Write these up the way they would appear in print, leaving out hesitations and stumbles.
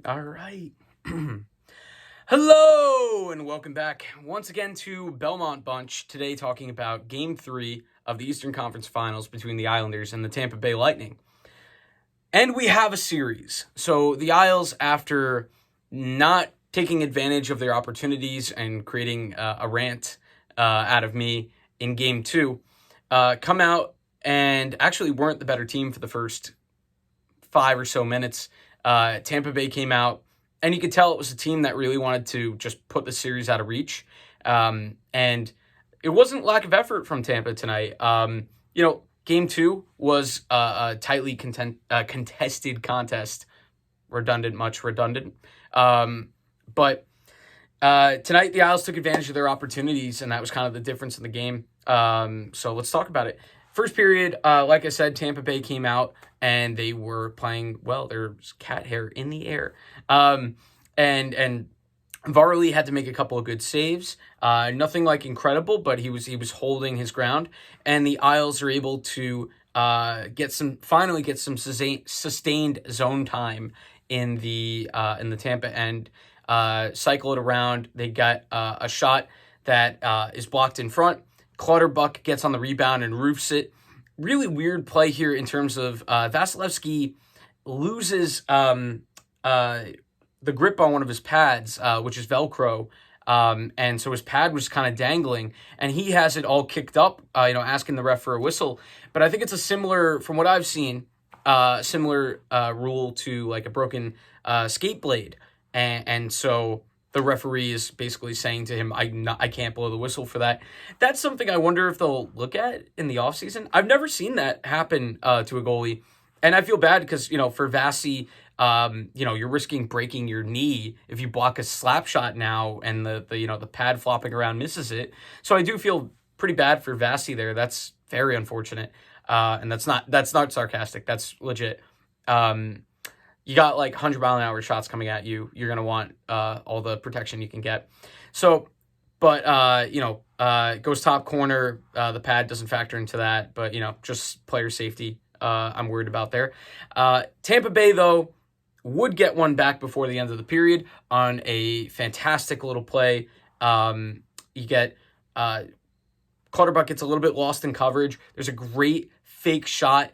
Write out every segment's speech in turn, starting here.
All right. Hello and welcome back once again to Belmont Bunch. Today talking about Game 3 of the Eastern Conference Finals between the Islanders and the Tampa Bay Lightning. And we have a series. So the Isles, after not taking advantage of their opportunities and creating a rant out of me in Game 2, come out and actually weren't the better team for the first 5 or so minutes. Tampa Bay came out, and you could tell it was a team that really wanted to just put the series out of reach. And it wasn't lack of effort from Tampa tonight. Game 2 was a tightly contested contest. Much redundant. But tonight, the Isles took advantage of their opportunities, and that was kind of the difference in the game. So let's talk about it. First period, like I said, Tampa Bay came out and they were playing well. There's cat hair in the air, and Varley had to make a couple of good saves. Nothing like incredible, but he was holding his ground, and the Isles are able to get some sustained zone time in the Tampa end. Cycle it around. They got a shot that is blocked in front. Clutterbuck gets on the rebound and roofs it. Really weird play here in terms of Vasilevsky loses the grip on one of his pads, which is Velcro. And so his pad was kind of dangling, and he has it all kicked up, asking the ref for a whistle. But I think it's a similar, from what I've seen, similar rule to like a broken skate blade. And so the referee is basically saying to him, I can't blow the whistle for that. That's something I wonder if they'll look at in the offseason. I've never seen that happen to a goalie. And I feel bad because, for Vasi, you're risking breaking your knee if you block a slap shot now and the pad flopping around misses it. So I do feel pretty bad for Vasi there. That's very unfortunate. And that's not sarcastic. That's legit. You got like 100-mile-an-hour shots coming at you. You're going to want all the protection you can get. So, but, goes top corner. The pad doesn't factor into that. But, just player safety I'm worried about there. Tampa Bay, though, would get one back before the end of the period on a fantastic little play. You get Clutterbuck gets a little bit lost in coverage. There's a great fake shot.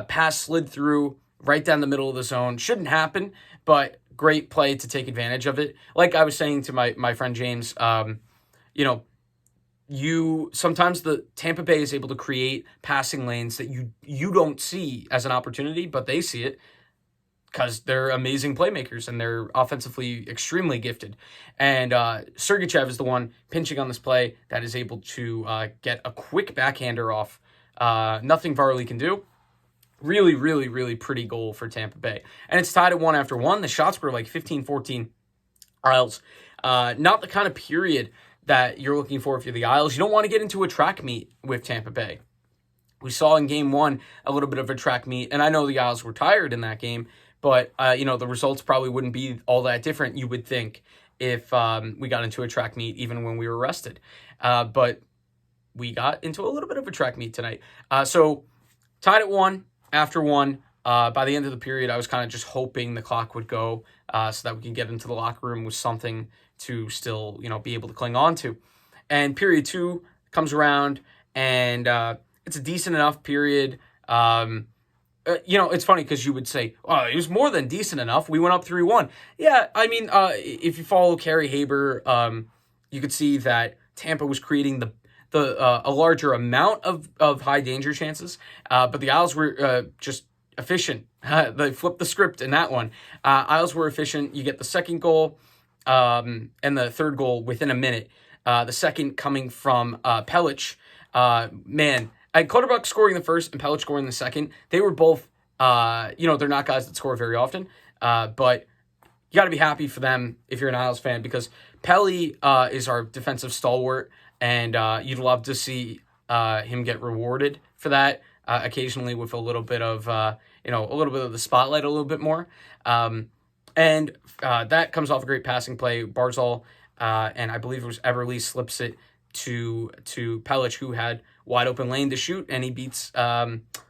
Pass slid through right down the middle of the zone. Shouldn't happen, but great play to take advantage of it. Like I was saying to my friend James, sometimes the Tampa Bay is able to create passing lanes that you don't see as an opportunity, but they see it because they're amazing playmakers and they're offensively extremely gifted. And Sergachev is the one pinching on this play that is able to get a quick backhander off. Nothing Varley can do. Really, really, really pretty goal for Tampa Bay. And it's tied at 1 after 1. The shots were like 15-14 Isles. Not the kind of period that you're looking for if you're the Isles. You don't want to get into a track meet with Tampa Bay. We saw in Game 1 a little bit of a track meet, and I know the Isles were tired in that game, but the results probably wouldn't be all that different, you would think, if we got into a track meet even when we were rested. But we got into a little bit of a track meet tonight. So tied at 1. After 1, by the end of the period, I was kind of just hoping the clock would go so that we can get into the locker room with something to still, be able to cling on to. And period 2 comes around, and it's a decent enough period. It's funny because you would say, oh, it was more than decent enough. We went up 3-1. Yeah, I mean, if you follow Carey Haber, you could see that Tampa was creating a larger amount of high danger chances, but the Isles were just efficient. They flipped the script in that one. Isles were efficient. You get the second goal and the third goal within a minute. The second coming from Pelech. Clutterbuck scoring the first and Pelech scoring the second. They were both, they're not guys that score very often, but you got to be happy for them if you're an Isles fan because Pelly is our defensive stalwart. And you'd love to see him get rewarded for that occasionally with a little bit of, a little bit of the spotlight a little bit more. And that comes off a great passing play. Barzal, and I believe it was Everly, slips it to Pelech, who had wide open lane to shoot, and he beats Vasi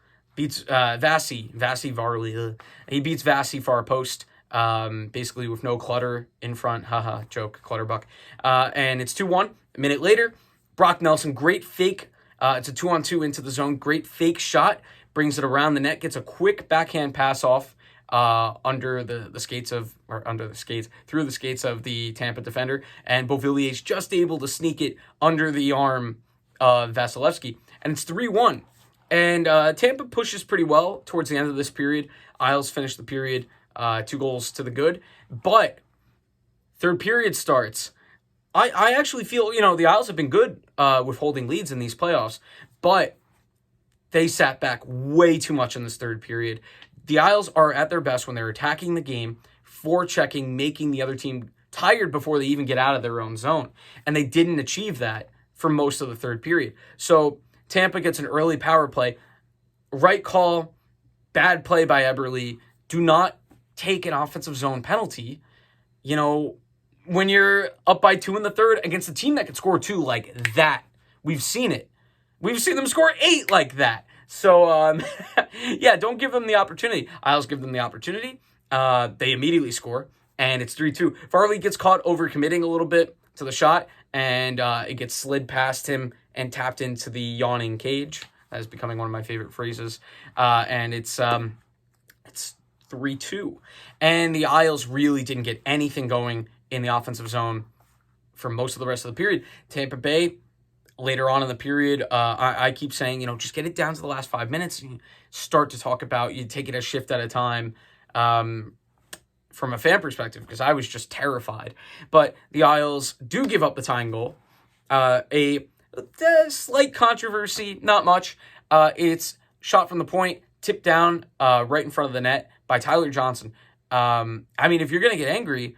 Varley. He beats Vasi far post. basically with no clutter in front. Haha, joke, clutterbuck. And it's 2-1. A minute later, Brock Nelson, great fake. It's a 2-on-2 into the zone. Great fake shot. Brings it around the net. Gets a quick backhand pass off through the skates of the Tampa defender. And Beauvillier's just able to sneak it under the arm of Vasilevsky. And it's 3-1. And Tampa pushes pretty well towards the end of this period. Isles finished the period 2 goals to the good. But third period starts. I actually feel, the Isles have been good with holding leads in these playoffs, but they sat back way too much in this third period. The Isles are at their best when they're attacking the game, forechecking, making the other team tired before they even get out of their own zone. And they didn't achieve that for most of the third period. So Tampa gets an early power play. Right call, bad play by Eberle. Do not take an offensive zone penalty. When you're up by 2 in the third against a team that can score 2 like that. We've seen it. We've seen them score 8 like that. So, yeah, don't give them the opportunity. Isles give them the opportunity. They immediately score, and it's 3-2. Varley gets caught overcommitting a little bit to the shot, and it gets slid past him and tapped into the yawning cage. That is becoming one of my favorite phrases. And it's 3-2. And the Isles really didn't get anything going in the offensive zone for most of the rest of the period. Tampa Bay, later on in the period, I keep saying, just get it down to the last 5 minutes and start to talk about, you take it a shift at a time from a fan perspective, because I was just terrified. But the Isles do give up the tying goal. A slight controversy, not much. It's shot from the point, tipped down right in front of the net by Tyler Johnson. If you're going to get angry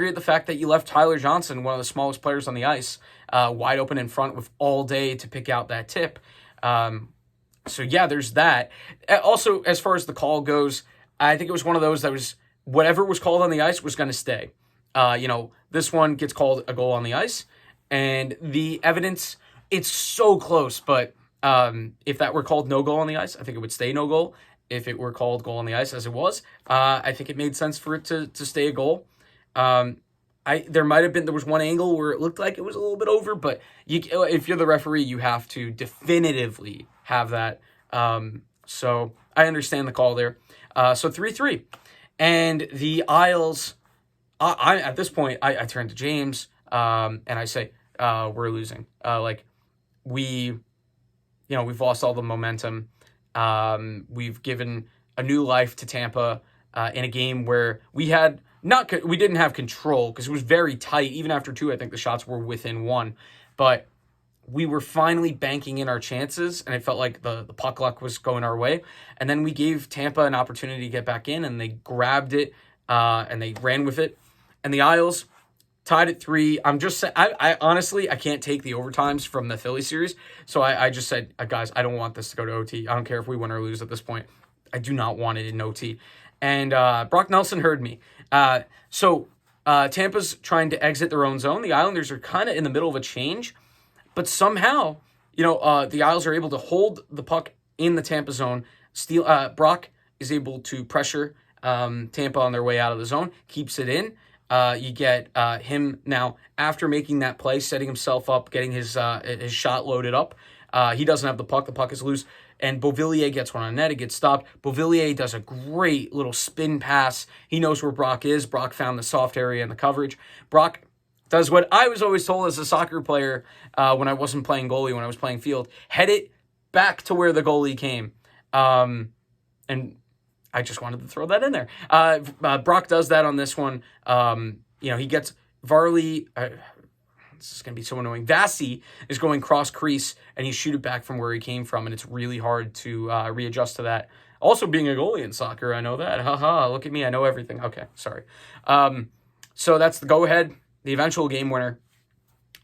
at the fact that you left Tyler Johnson, one of the smallest players on the ice, wide open in front with all day to pick out that tip. So, yeah, there's that. Also, as far as the call goes, I think it was one of those that was whatever was called on the ice was going to stay. This one gets called a goal on the ice, and the evidence, it's so close, but if that were called no goal on the ice, I think it would stay no goal. If it were called goal on the ice, as it was, I think it made sense for it to stay a goal. There was one angle where it looked like it was a little bit over, but if you're the referee, you have to definitively have that. So I understand the call there. So 3-3. And the Isles, at this point, I turn to James and I say, we're losing. We've lost all the momentum. We've given a new life to Tampa in a game where we didn't have control because it was very tight. Even after 2, I think the shots were within 1, but we were finally banking in our chances, and it felt like the puck luck was going our way. And then we gave Tampa an opportunity to get back in, and they grabbed it and they ran with it. And the Isles tied at 3. I'm just saying, I honestly, I can't take the overtimes from the Philly series. So I just said, guys, I don't want this to go to OT. I don't care if we win or lose at this point. I do not want it in OT. And Brock Nelson heard me. So Tampa's trying to exit their own zone. The Islanders are kind of in the middle of a change. But somehow, the Isles are able to hold the puck in the Tampa zone. Brock is able to pressure Tampa on their way out of the zone, keeps it in. You get him now, after making that play, setting himself up, getting his shot loaded up. He doesn't have the puck. The puck is loose. And Beauvillier gets one on net. It gets stopped. Beauvillier does a great little spin pass. He knows where Brock is. Brock found the soft area in the coverage. Brock does what I was always told as a soccer player when I wasn't playing goalie, when I was playing field. Head it back to where the goalie came. And I just wanted to throw that in there. Brock does that on this one. He gets Varley. This is going to be so annoying. Vasi is going cross crease, and he shoot it back from where he came from, and it's really hard to readjust to that. Also, being a goalie in soccer, I know that. Haha, look at me. I know everything. Okay, sorry. So that's the go-ahead, the eventual game winner.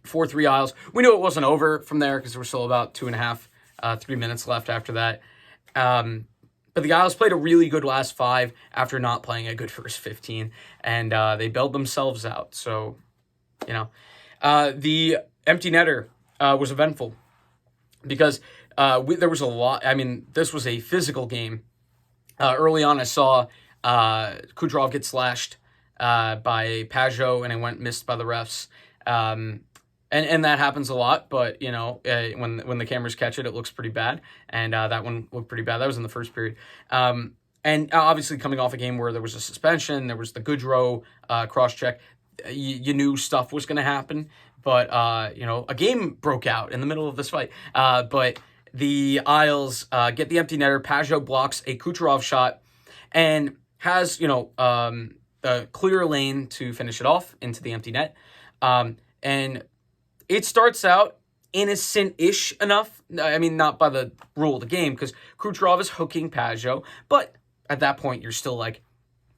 4-3 Isles. We knew it wasn't over from there because there were still about 2.5, 3 minutes left after that. But the Isles played a really good last 5 after not playing a good first 15, and they bailed themselves out. So, the empty netter was eventful because there was a lot. This was a physical game. Early on, I saw Kucherov gets slashed by Pajot, and it went missed by the refs. And that happens a lot, but when the cameras catch it, it looks pretty bad, and that one looked pretty bad. That was in the first period. And obviously coming off a game where there was a suspension, there was the Goodrow cross-check, you knew stuff was going to happen, but a game broke out in the middle of this fight. But the Isles get the empty netter. Pajot blocks a Kucherov shot and has a clear lane to finish it off into the empty net. And it starts out innocent-ish enough. I mean, not by the rule of the game, because Kucherov is hooking Pajot, but at that point, you're still like,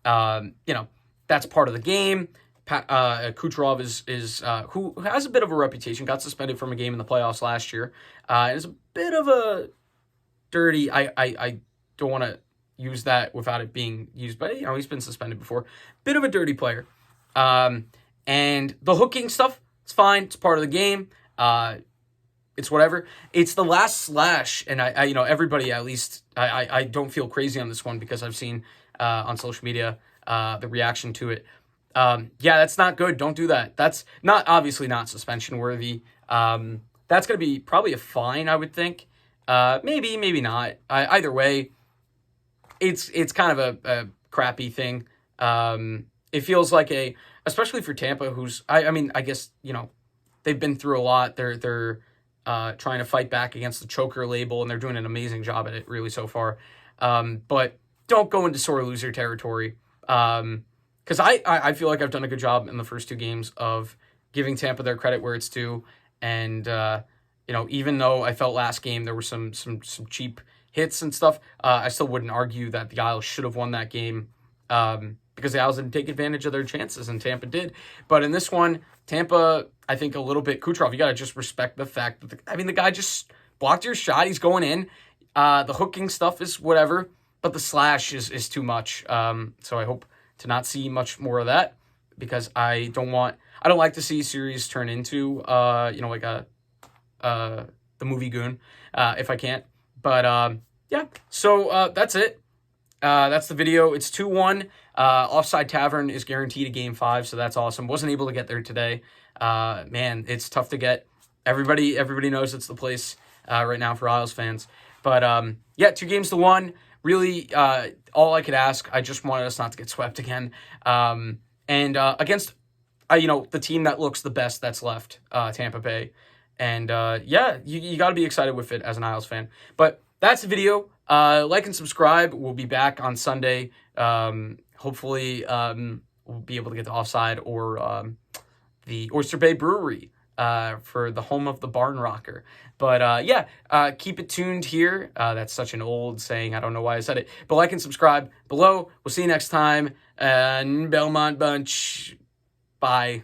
that's part of the game. Kucherov is who has a bit of a reputation, got suspended from a game in the playoffs last year, and is a bit of a dirty. I don't want to use that without it being used, but he's been suspended before. Bit of a dirty player, and the hooking stuff, it's fine. It's part of the game. It's whatever. It's the last slash, and I everybody, at least I don't feel crazy on this one because I've seen on social media the reaction to it. That's not good. Don't do that. That's obviously not suspension worthy. That's going to be probably a fine, I would think. Maybe not. Either way, it's kind of a crappy thing. It feels like especially for Tampa, who's I guess they've been through a lot. They're trying to fight back against the choker label, and they're doing an amazing job at it really so far. But don't go into sore loser territory. Because I feel like I've done a good job in the first two games of giving Tampa their credit where it's due. And, even though I felt last game there were some cheap hits and stuff, I still wouldn't argue that the Isles should have won that game because the Isles didn't take advantage of their chances, and Tampa did. But in this one, Tampa, I think a little bit, Kucherov, you got to just respect the fact that, the guy just blocked your shot. He's going in. The hooking stuff is whatever, but the slash is too much. So I hope to not see much more of that, because I don't like to see series turn into like the movie Goon if I can't. But so that's it. That's the video. It's 2-1. Offside Tavern is guaranteed a game 5, so that's awesome. Wasn't able to get there today. Man, it's tough to get. Everybody knows it's the place right now for Isles fans. But 2-1. Really, all I could ask, I just wanted us not to get swept again. And against, the team that looks the best that's left, Tampa Bay. And, you got to be excited with it as an Isles fan. But that's the video. Like and subscribe. We'll be back on Sunday. Hopefully, we'll be able to get to Offside or the Oyster Bay Brewery for the home of the Barn Rocker. But keep it tuned here. That's such an old saying. I don't know why I said it. But like and subscribe below. We'll see you next time. And Belmont Bunch. Bye.